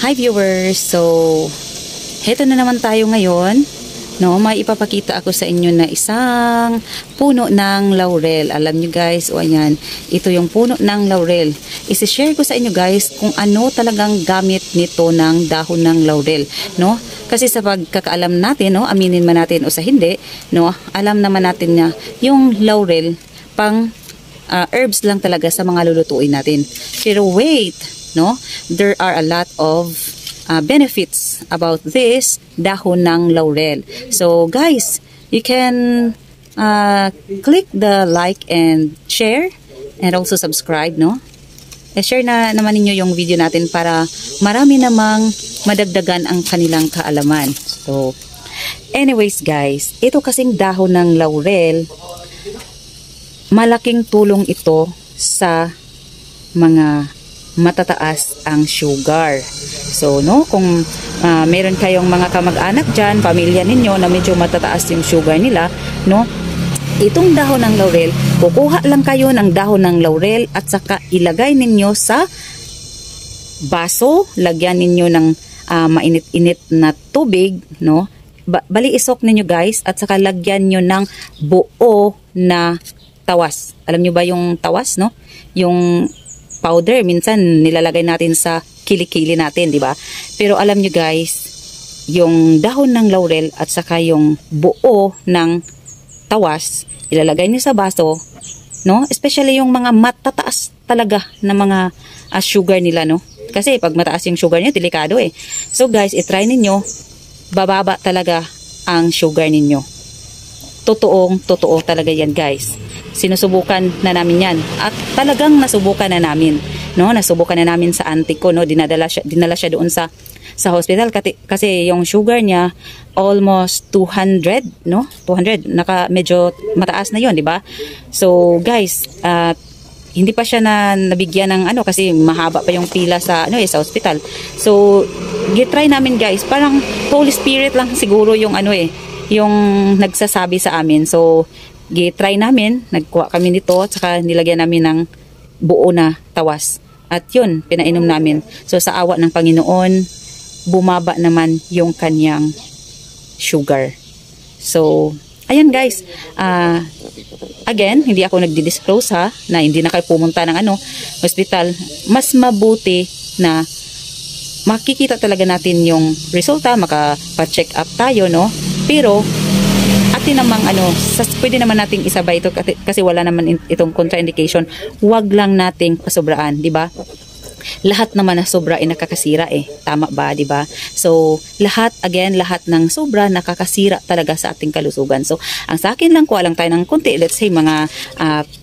Hi viewers! So, heto na naman tayo ngayon. No, may ipapakita ako sa inyo na isang puno ng laurel. Alam nyo guys, o ayan, ito yung puno ng laurel. Isi-share ko sa inyo guys kung ano talagang gamit nito ng dahon ng laurel. No? Kasi sa pagkakaalam natin, no, aminin man natin o sa hindi, no, alam naman natin na yung laurel pang herbs lang talaga sa mga lulutuin natin. Pero wait, no, there are a lot of benefits about this dahon ng laurel. So guys, you can click the like and share and also subscribe, no? Share na naman ninyo yung video natin para marami namang madagdagan ang kanilang kaalaman. So anyways guys, ito kasing dahon ng laurel, malaking tulong ito sa mga matataas ang sugar. So, no, kung meron kayong mga kamag-anak dyan, pamilya ninyo na medyo matataas yung sugar nila, no, itong dahon ng laurel, kukuha lang kayo ng dahon ng laurel at saka ilagay ninyo sa baso, lagyan ninyo ng mainit-init na tubig, no, bali isok ninyo guys, at saka lagyan nyo ng buo na tawas. Alam nyo ba yung tawas, no? Yung powder, minsan nilalagay natin sa kilikili natin, di ba? Pero alam nyo guys, yung dahon ng laurel at saka yung buo ng tawas, ilalagay nyo sa baso, no? Especially yung mga matataas talaga na mga sugar nila, no? Kasi pag mataas yung sugar nyo, delikado eh. So guys, itry ninyo, bababa talaga ang sugar ninyo. Totoo talaga yan guys. Sinusubukan na namin yan at talagang nasubukan na namin, no? Nasubukan na namin sa auntie ko, no? Dinala siya doon sa hospital kasi yung sugar niya almost 200, no? 200, medyo mataas na 'yon, di ba? So guys, hindi pa siya nabigyan ng kasi mahaba pa yung pila sa sa hospital. So gitry namin guys, parang Holy Spirit lang siguro yung yung nagsasabi sa amin. So gitry namin, nagkuha kami nito at saka nilagyan namin ng buo na tawas. At yun, pinainom namin. So sa awa ng Panginoon, bumaba naman yung kanyang sugar. So, ayan guys. Again, hindi ako nagdi-disclose na hindi na kayo pumunta ng hospital. Mas mabuti na makikita talaga natin yung resulta, makapa-check up tayo, no? Pero atin namang pwede naman nating isabay ito kasi wala naman itong contraindication. Huwag lang nating pasobraan, di ba? Lahat naman na sobra ay nakakasira eh. Tama ba, di ba? So, lahat ng sobra nakakasira talaga sa ating kalusugan. So, ang sa akin lang, kuha lang tayo ng konti. Let's say mga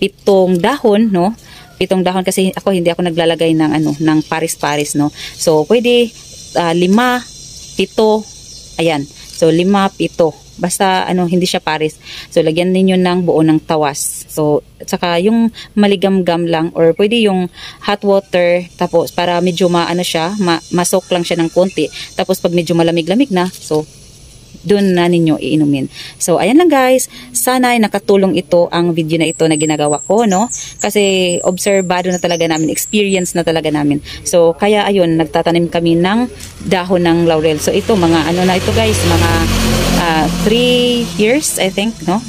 7 dahon, no? 7 dahon kasi hindi ako naglalagay ng paris-paris, no? So, pwede 5, 7, ayan. So, 5, 7. Basta hindi siya pares. So lagyan niyo ng buo ng tawas. So at saka yung maligamgam lang or pwede yung hot water tapos para medyo masok lang siya ng konti. Tapos pag medyo malamig-lamig na, so doon na ninyo iinumin. So ayan lang guys, sana ay nakatulong ito ang video na ito na ginagawa ko, no? Kasi obserbado na talaga namin, experience na talaga namin. So kaya ayun, nagtatanim kami ng dahon ng laurel. So ito mga na ito guys, mga 3 years I think, no?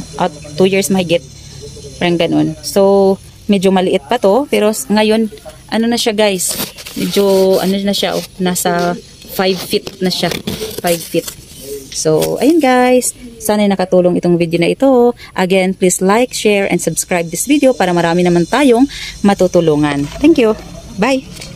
2 years mahigit. Parang ganun. So medyo maliit pa to, pero ngayon na siya guys? Medyo na siya, nasa 5 feet na siya. 5 feet. So, ayun guys, sana nakatulong itong video na ito. Again, please like, share, and subscribe this video para marami naman tayong matutulungan. Thank you. Bye!